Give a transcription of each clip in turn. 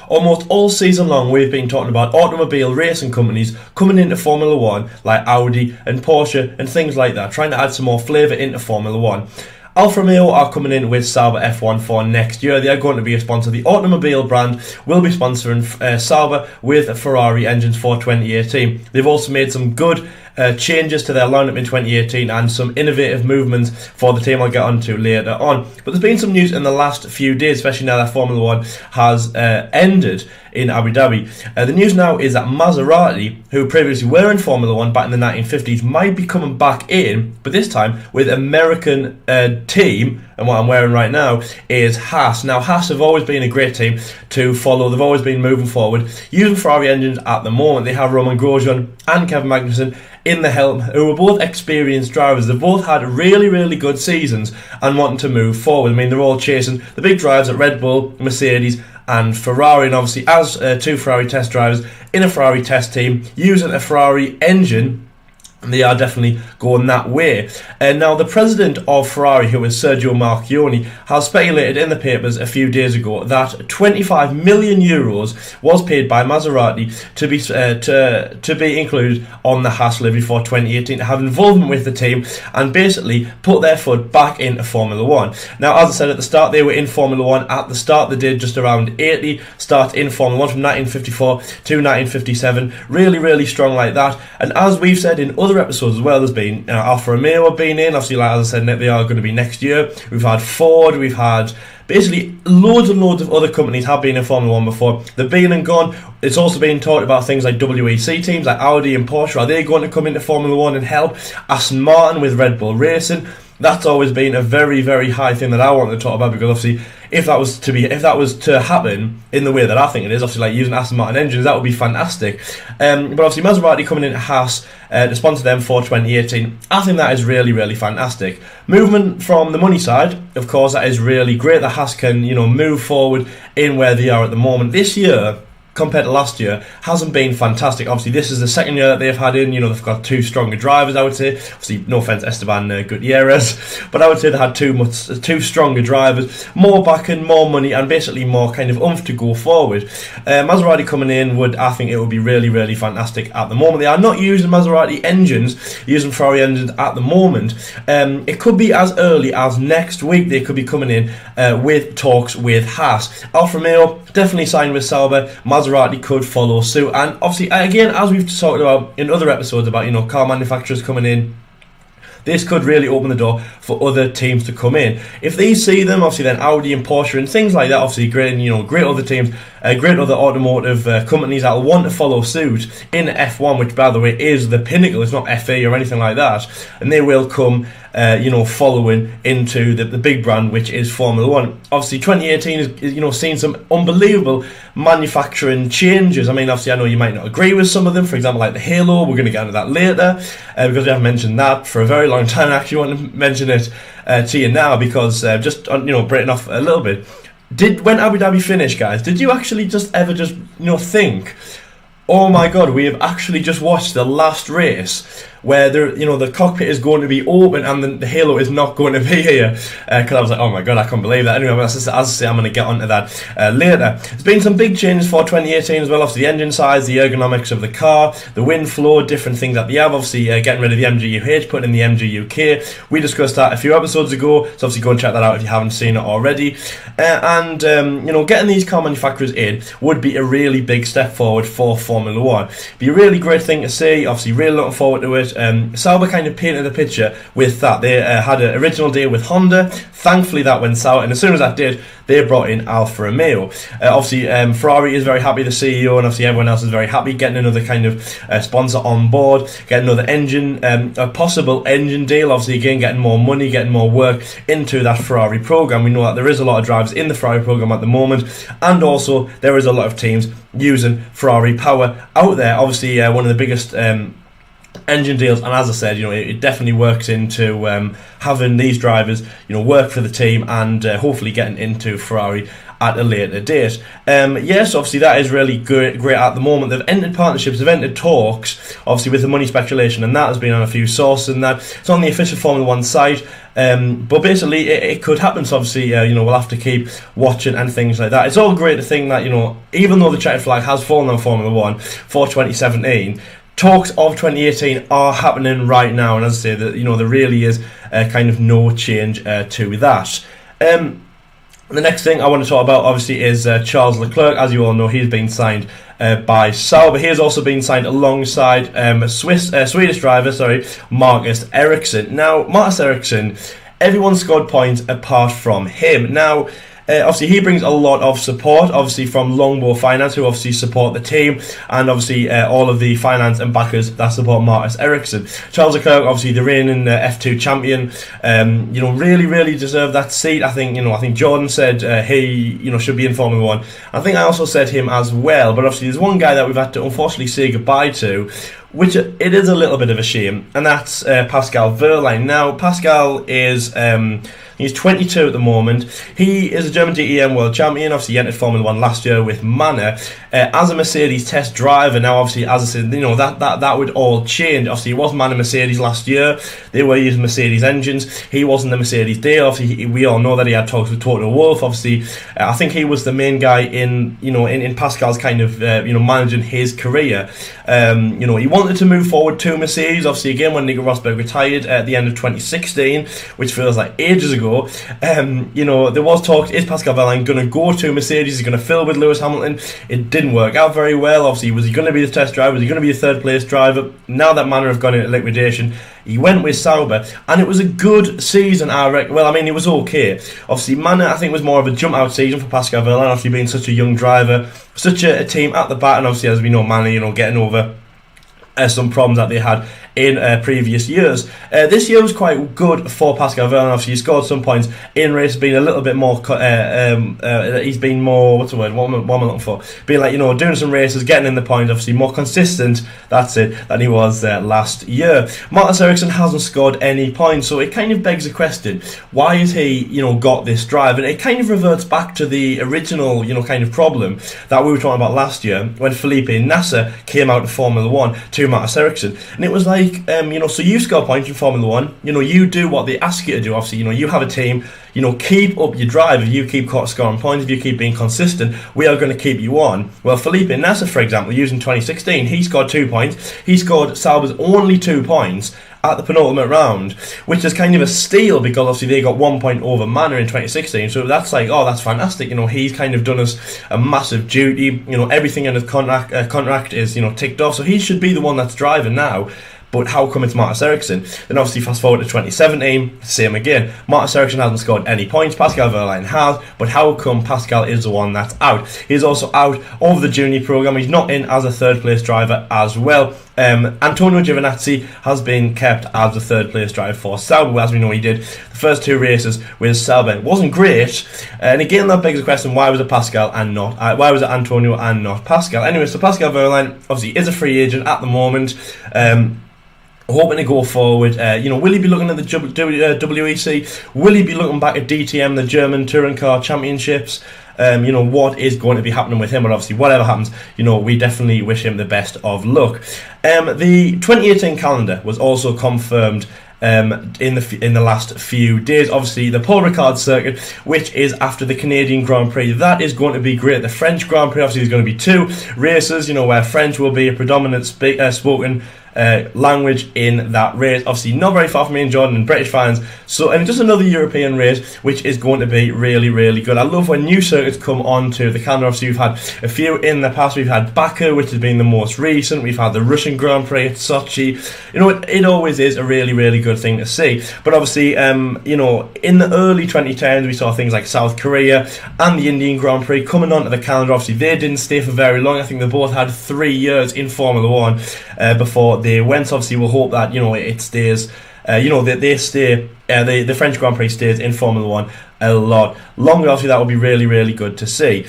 Almost all season long we've been talking about automobile racing companies coming into Formula 1 like Audi and Porsche and things like that, trying to add some more flavour into Formula 1. Alfa-Romeo are coming in with Sauber F1 for next year. They are going to be a sponsor. The automobile brand will be sponsoring Sauber with Ferrari engines for 2018. They've also made some good changes to their lineup in 2018 and some innovative movements for the team I'll get onto later on. But there's been some news in the last few days, especially now that Formula 1 has ended in Abu Dhabi. The news now is that Maserati, who previously were in Formula 1 back in the 1950s, might be coming back in, but this time with American team. And what I'm wearing right now is Haas. Now, Haas have always been a great team to follow. They've always been moving forward, using Ferrari engines at the moment. They have Roman Grosjean and Kevin Magnussen in the helm, who are both experienced drivers. They've both had really, really good seasons and wanting to move forward. I mean, they're all chasing the big drives at Red Bull, Mercedes and Ferrari. And obviously, as two Ferrari test drivers in a Ferrari test team, using a Ferrari engine, they are definitely going that way. And now the president of Ferrari, who is Sergio Marconi, has speculated in the papers a few days ago that 25 million euros was paid by Maserati to be included on the Haas livery for 2018, to have involvement with the team and basically put their foot back into Formula 1. Now, as I said at the start, they were in Formula 1 at the start. They did just around 80 starts in Formula 1 from 1954 to 1957. Really, really strong like that. And as we've said in other episodes as well, there's been Alfa-Romeo have been in, obviously, like as I said, they are going to be next year. We've had Ford, we've had basically loads and loads of other companies have been in Formula 1 before. They've been and gone. It's also been talked about things like WEC teams like Audi and Porsche. Are they going to come into Formula 1 and help? Aston Martin with Red Bull Racing. That's always been a very, very high thing that I want to talk about, because obviously if that was to happen in the way that I think it is, obviously like using Aston Martin engines, that would be fantastic. But obviously Maserati coming into Haas to sponsor them for 2018, I think that is really, really fantastic. Movement from the money side, of course, that is really great that Haas can, move forward in where they are at the moment. This year, compared to last year, hasn't been fantastic. Obviously, this is the second year that they've had in. They've got two stronger drivers, I would say. Obviously, no offence, Esteban Gutierrez, but I would say they had two stronger drivers, more backing, more money, and basically more kind of oomph to go forward. Maserati coming in I think it would be really, really fantastic at the moment. They are not using Maserati engines, using Ferrari engines at the moment. It could be as early as next week they could be coming in with talks with Haas. Alfa Romeo definitely signed with Sauber. Maserati could follow suit, and obviously again, as we've talked about in other episodes about car manufacturers coming in, this could really open the door for other teams to come in. If they see them, obviously then Audi and Porsche and things like that, obviously great other teams, great other automotive companies that will want to follow suit in F1, which by the way is the pinnacle. It's not FA or anything like that, and they will come following into the big brand, which is Formula 1. Obviously 2018 is seeing some unbelievable manufacturing changes. I mean, obviously I know you might not agree with some of them, for example like the Halo. We're going to get into that later because we haven't mentioned that for a very long time. I actually want to mention it to you now because just breaking off a little bit, when Abu Dhabi finished, guys, did you actually ever think, oh my god, we have actually just watched the last race where the cockpit is going to be open and the Halo is not going to be here? Because I was like, oh my god, I can't believe that. Anyway, as I say, I'm going to get onto that later. There's been some big changes for 2018 as well. Obviously, the engine size, the ergonomics of the car, the wind flow, different things that they have. Obviously, getting rid of the MGUH, putting in the MGUK. We discussed that a few episodes ago, so obviously go and check that out if you haven't seen it already. Getting these car manufacturers in would be a really big step forward for Formula 1. Be a really great thing to see. Obviously, really looking forward to it. Sauber kind of painted the picture with that. They had an original deal with Honda. Thankfully, that went south, and as soon as that did, they brought in Alfa Romeo. Obviously, Ferrari is very happy, the CEO, and obviously everyone else is very happy getting another kind of sponsor on board, getting another engine, a possible engine deal. Obviously, again, getting more money, getting more work into that Ferrari program. We know that there is a lot of drivers in the Ferrari program at the moment, and also there is a lot of teams using Ferrari power out there. Obviously, one of the biggest engine deals, and as I said, it definitely works into having these drivers, work for the team and hopefully getting into Ferrari at a later date. Yes, obviously that is really great at the moment. They've entered partnerships, they've entered talks, obviously with the money speculation, and that has been on a few sources, and that it's on the official Formula 1 site. But basically it could happen, so obviously we'll have to keep watching and things like that. It's all great to think that even though the checkered flag has fallen on Formula 1 for 2017, talks of 2018 are happening right now, and as I say, that there really is kind of no change to that. The next thing I want to talk about, obviously, is Charles Leclerc. As you all know, he's been signed by Sauber. He has also been signed alongside Swedish driver, Marcus Ericsson. Now, Marcus Ericsson, everyone scored points apart from him. Now, obviously he brings a lot of support, obviously from Longbow Finance, who obviously support the team, and obviously all of the finance and backers that support Marcus Ericsson. Charles Leclerc, obviously the reigning F2 champion, really deserved that seat. I think Jordan said he should be in Formula 1. I think I also said him as well, but obviously there's one guy that we've had to unfortunately say goodbye to, which it is a little bit of a shame, and that's Pascal Wehrlien. Now, Pascal is he's 22 at the moment. He is a German DTM world champion. Obviously, he entered Formula 1 last year with Manor as a Mercedes test driver. Now, obviously, as I said, that would all change. Obviously, it was Manor Mercedes last year. They were using Mercedes engines. He wasn't the Mercedes deal. Obviously, we all know that he had talks with Toto Wolff. Obviously, I think he was the main guy in Pascal's kind of managing his career. He wanted to move forward to Mercedes. Obviously, again, when Nico Rosberg retired at the end of 2016, which feels like ages ago. There was talk, is Pascal Wehrlien going to go to Mercedes? Is he going to fill with Lewis Hamilton? It didn't work out very well. Obviously, was he going to be the test driver? Was he going to be a third place driver? Now that Manor have gone into liquidation, he went with Sauber, and it was a good season, I reckon. Well, I mean, it was okay. Obviously, Manor, I think, was more of a jump-out season for Pascal Wehrlien, obviously being such a young driver, such a team at the back, and obviously, as we know, Manor, getting over some problems that they had in previous years. This year was quite good for Pascal Wehrlien. Obviously, he scored some points in race, being a little bit more. He's been more. What's the word? What am I looking for? Being like doing some races, getting in the point. Obviously, more consistent. That's it. Than he was last year. Marcus Ericsson hasn't scored any points, so it kind of begs the question: why has he, got this drive? And it kind of reverts back to the original, kind of problem that we were talking about last year when Felipe Nasser came out of Formula 1 to Marcus Ericsson, and it was like. So you score points in Formula 1, you do what they ask you to do. Obviously, you have a team, keep up your drive. If you keep scoring points, if you keep being consistent, we are going to keep you on. Well, Felipe Nasser, for example, using 2016, he scored 2 points. He scored Sauber's only 2 points at the penultimate round, which is kind of a steal because obviously they got 1 point over Manor in 2016. So that's like, that's fantastic. He's kind of done us a massive duty. Everything in his contract is ticked off. So he should be the one that's driving now. But how come it's Marcus Ericsson? Then obviously fast forward to 2017, same again. Marcus Ericsson hasn't scored any points, Pascal Wehrlien has, but how come Pascal is the one that's out? He's also out of the junior programme, he's not in as a third place driver as well. Antonio Giovinazzi has been kept as the third place driver for Sauber. As we know, he did the first 2 races with Sauber. It wasn't great, and again that begs the question: why was it Pascal and not? Why was it Antonio and not Pascal? Anyway, so Pascal Wehrlien obviously is a free agent at the moment. Hoping to go forward. Will he be looking at the WEC? Will he be looking back at DTM, the German Touring Car Championships? What is going to be happening with him? And obviously, whatever happens, we definitely wish him the best of luck. The 2018 calendar was also confirmed in the last few days. Obviously, the Paul Ricard circuit, which is after the Canadian Grand Prix, that is going to be great. The French Grand Prix, obviously, there's going to be 2 races, where French will be a predominant spoken language in that race. Obviously, not very far from me and Jordan and British fans. So, and just another European race, which is going to be really, really good. I love when new circuits come onto the calendar. Obviously, we've had a few in the past. We've had Baku, which has been the most recent. We've had the Russian Grand Prix at Sochi. It always is a really, really good thing to see. But obviously, in the early 2010s, we saw things like South Korea and the Indian Grand Prix coming onto the calendar. Obviously, they didn't stay for very long. I think they both had 3 years in Formula 1 before they went. Obviously, we'll hope that it stays. They stay. The French Grand Prix stays in Formula 1 a lot longer. Obviously, that would be really, really good to see.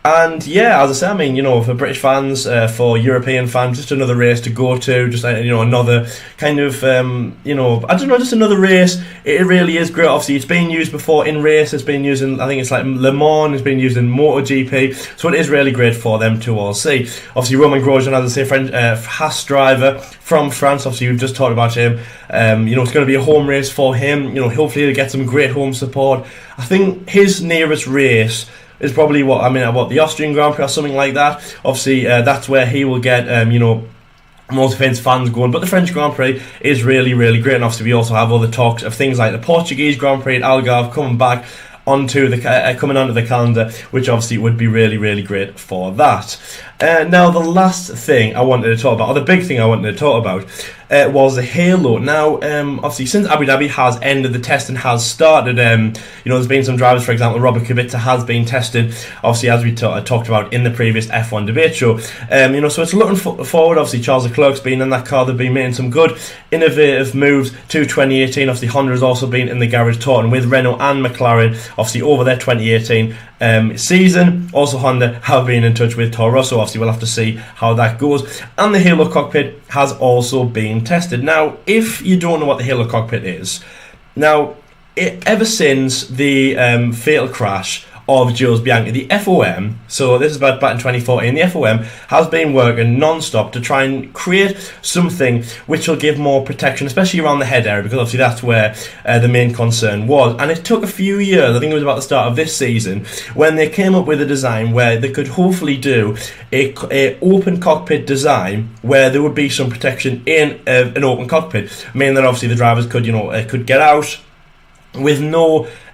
And yeah, as I say, I mean, for British fans, for European fans, just another race to go to, just another kind of, I don't know, just another race. It really is great. Obviously, it's been used before in race. It's been used in, I think it's like Le Mans. It's been used in MotoGP. So it is really great for them to all see. Obviously, Romain Grosjean, as I say, French Haas driver from France. Obviously, we've just talked about him. It's going to be a home race for him. Hopefully he'll get some great home support. I think his nearest race is probably the Austrian Grand Prix or something like that. Obviously, that's where he will get, most of his fans going. But the French Grand Prix is really, really great. And obviously, we also have other talks of things like the Portuguese Grand Prix at Algarve coming back onto the calendar, which obviously would be really, really great for that. Now, the last thing I wanted to talk about, or the big thing I wanted to talk about, was the halo. Now, obviously, since Abu Dhabi has ended, the testing has started. There's been some drivers, for example, Robert Kubica has been tested, obviously, as we talked about in the previous F1 debate show. So it's looking forward. Obviously, Charles Leclerc's been in that car. They've been making some good, innovative moves to 2018. Obviously, Honda has also been in the garage talking with Renault and McLaren, obviously, over their 2018 season. Also, Honda have been in touch with Toro Rosso. Obviously, we'll have to see how that goes. And the Halo cockpit has also been tested. Now, if you don't know what the Halo cockpit is, ever since the fatal crash of Jules Bianchi, the FOM, so this is back in 2014, the FOM has been working non-stop to try and create something which will give more protection, especially around the head area, because obviously that's where the main concern was. And it took a few years, I think it was about the start of this season, when they came up with a design where they could hopefully do a open cockpit design where there would be some protection in an open cockpit, meaning that obviously the drivers could get out with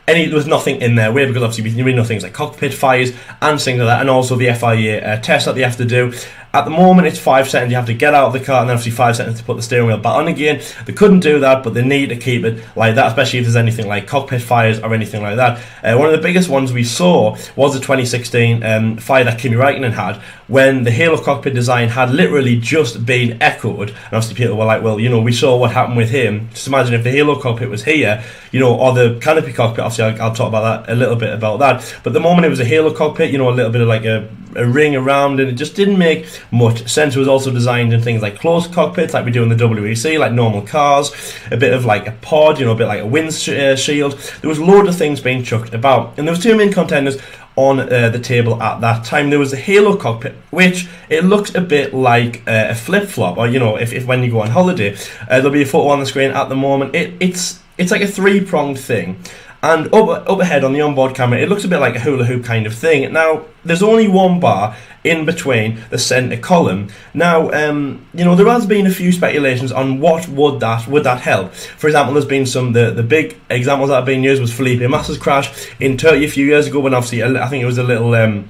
there was nothing in their way, because obviously we know things like cockpit fires and things like that, and also the FIA test that they have to do. At the moment, it's 5 seconds you have to get out of the car, and then obviously 5 seconds to put the steering wheel back on again. They couldn't do that, but they need to keep it like that, especially if there's anything like cockpit fires or anything like that. One of the biggest ones we saw was the 2016 fire that Kimi Räikkönen had, when the Halo cockpit design had literally just been echoed. And obviously people were like, well, we saw what happened with him. Just imagine if the Halo cockpit was here, or the canopy cockpit. Obviously I'll talk about that a little bit about that. But the moment it was a Halo cockpit, a little bit of like a ring around, and it just didn't make much sense. It was also designed in things like closed cockpits, like we do in the WEC, like normal cars, a bit of like a pod, a bit like a windshield. There was loads of things being chucked about, and there was two main contenders on the table at that time. There was the Halo cockpit, which it looks a bit like a flip-flop, or if when you go on holiday, there'll be a photo on the screen at the moment. It's like a three-pronged thing. And up ahead on the onboard camera, it looks a bit like a hula hoop kind of thing. Now, there's only one bar in between the centre column. Now, there has been a few speculations on what would that help. For example, there's been the big examples that have been used was Felipe Massa's crash in Turkey a few years ago, when obviously I think it was a little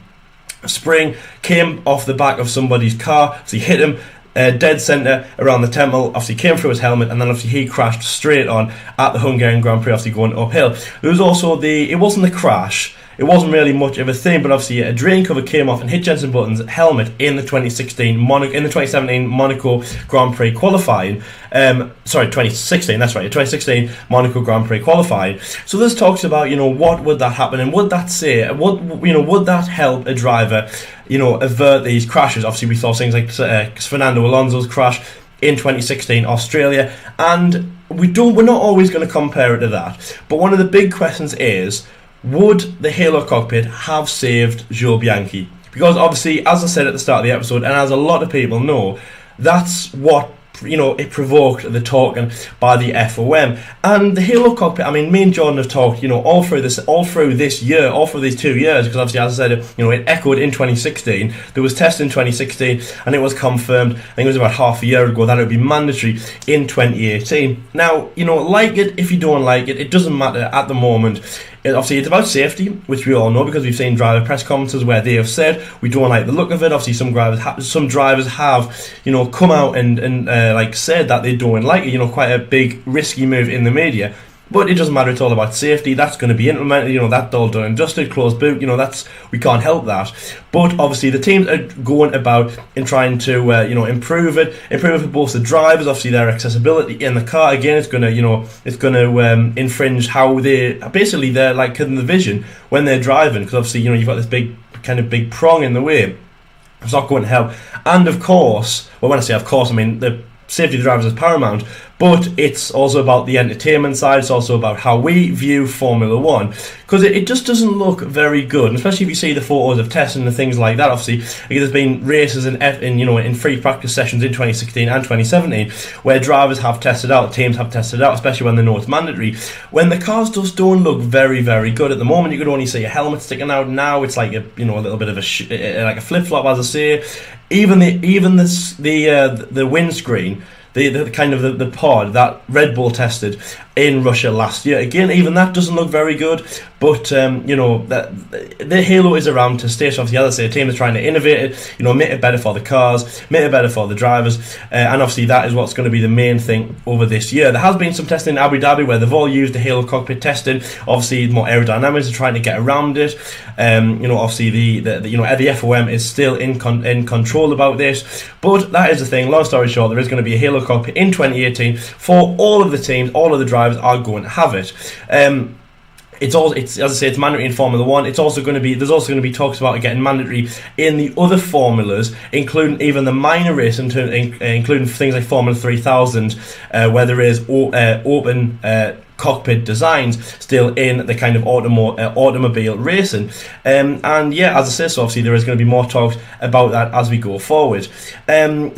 spring came off the back of somebody's car, so he hit him dead centre around the temple, obviously came through his helmet, and then obviously he crashed straight on at the Hungarian Grand Prix, obviously going uphill. There was also it wasn't the crash, it wasn't really much of a thing, but obviously a drain cover came off and hit Jenson Button's helmet in the 2017 Monaco Grand Prix qualifying. 2016, that's right, 2016 Monaco Grand Prix qualifying. So this talks about, what would that happen, and would that would that help a driver, avert these crashes? Obviously, we saw things like Fernando Alonso's crash in 2016 Australia, and we're not always going to compare it to that. But one of the big questions is, would the Halo cockpit have saved Jules Bianchi? Because obviously, as I said at the start of the episode, and as a lot of people know, that's what it provoked the talking by the FOM. And the Halo cockpit, me and Jordan have talked, all through these 2 years, because obviously, as I said, it echoed in 2016. There was testing in 2016, and it was confirmed, I think it was about half a year ago, that it would be mandatory in 2018. Now, like it, if you don't like it, it doesn't matter at the moment. Obviously, it's about safety, which we all know, because we've seen driver press conferences where they have said we don't like the look of it. Obviously, some drivers have, come out and said that they don't like it. Quite a big risky move in the media. But it doesn't matter, it's all about safety. That's going to be implemented, that's all done and dusted, closed boot, we can't help that. But obviously the teams are going about in trying to, improve it for both the drivers, obviously their accessibility in the car. Again, it's going to, infringe how they're like in the vision when they're driving, because obviously, you've got this big kind of big prong in the way. It's not going to help. And of course, well, when I say of course, I mean the safety of the drivers is paramount, but it's also about the entertainment side. It's also about how we view Formula One, because it just doesn't look very good, and especially if you see the photos of testing and things like that. Obviously, there's been races in free practice sessions in 2016 and 2017 where drivers have tested out, teams have tested out, especially when they know it's mandatory. When the cars just don't look very, very good at the moment, you could only see a helmet sticking out. Now it's like a little bit of like a flip flop, as I say. Even the windscreen, the kind of the pod that Red Bull tested in Russia last year. Again, even that doesn't look very good, but that the halo is around to stay. So obviously, as I say, the team is trying to innovate it, make it better for the cars, make it better for the drivers, and obviously that is what's going to be the main thing over this year. There has been some testing in Abu Dhabi where they've all used the halo cockpit testing. Obviously, more aerodynamics are trying to get around it. Obviously the FOM is still in control about this, but that is the thing. Long story short, there is going to be a halo cockpit in 2018 for all of the teams. All of the drivers are going to have it. It's as I say, it's mandatory in Formula One. There's also going to be talks about it getting mandatory in the other formulas, including even the minor racing, including things like Formula 3000, where there is open cockpit designs still in the kind of automobile racing. And yeah, as I say, so obviously there is going to be more talks about that as we go forward.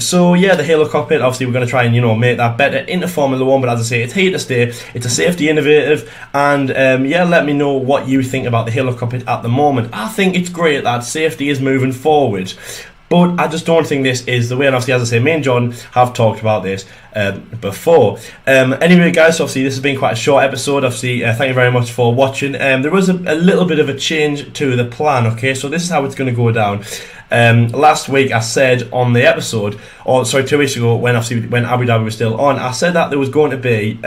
So yeah, the Halo cockpit, obviously we're going to try and make that better into Formula 1, but as I say, it's here to stay. It's a safety innovative, and yeah, let me know what you think about the Halo cockpit at the moment. I think it's great that safety is moving forward, but I just don't think this is the way. And obviously, as I say, me and John have talked about this before. Anyway, guys, obviously this has been quite a short episode. Obviously, thank you very much for watching. There was a little bit of a change to the plan. Okay, so this is how it's going to go down. Last week I said on the episode, 2 weeks ago, when Abu Dhabi was still on, I said that there was going to be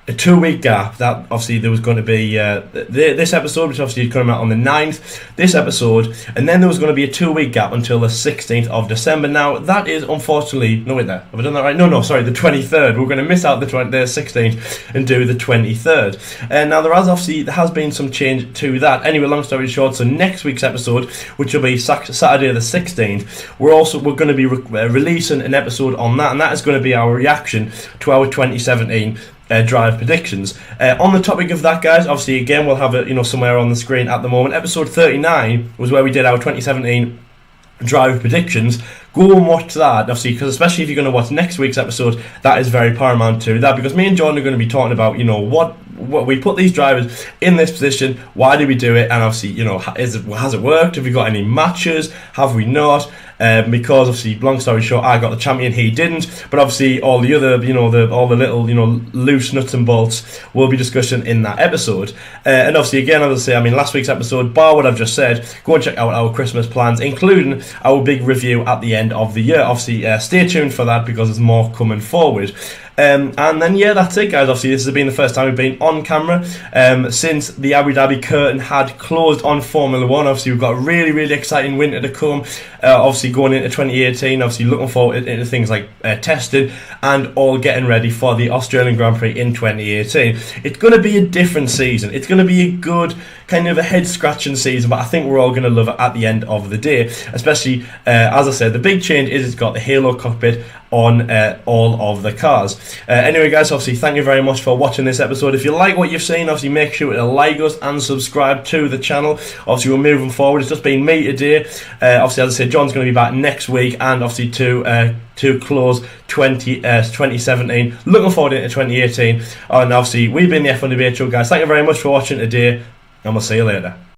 a 2-week gap. That obviously there was going to be this episode, which obviously is coming out on the 9th, this episode, and then there was going to be a 2-week gap until the 16th of December. Now that is unfortunately, no wait there, have I done that right? No, sorry, the 23rd. We're going to miss out the 16th and do the 23rd. And now there has been some change to that. Anyway, long story short, so next week's episode, which will be Saturday the 16th, we're going to be releasing an episode on that, and that is going to be our reaction to our 2017 drive predictions. On the topic of that, guys, obviously again we'll have it somewhere on the screen at the moment. Episode 39 was where we did our 2017 drive predictions. Go and watch that, obviously, because especially if you're going to watch next week's episode, that is very paramount to that, because me and John are going to be talking about what we put these drivers in this position, why do we do it, and obviously has it worked, have we got any matches, have we not, because obviously, long story short, I got the champion, he didn't, but obviously all the other all the little loose nuts and bolts we'll be discussing in that episode. And obviously again, as I say, last week's episode, bar what I've just said, go and check out our Christmas plans, including our big review at the end of the year. Obviously stay tuned for that, because there's more coming forward. And then yeah, that's it, guys. Obviously this has been the first time we've been on camera since the Abu Dhabi curtain had closed on Formula 1. Obviously we've got a really, really exciting winter to come, obviously going into 2018, obviously looking forward into things like testing and all getting ready for the Australian Grand Prix in 2018. It's going to be a different season. It's going to be a good kind of a head scratching season, but I think we're all going to love it at the end of the day, especially as I said, the big change is it's got the Halo cockpit on all of the cars. Anyway, guys, obviously thank you very much for watching this episode. If you like what you've seen, obviously make sure to like us and subscribe to the channel. Obviously we're moving forward. It's just been me today. Obviously, as I said, John's going to be back next week, and obviously to close 2017. Looking forward into 2018. And obviously we've been the F1 Debate Show, guys. Thank you very much for watching today, and we'll see you later.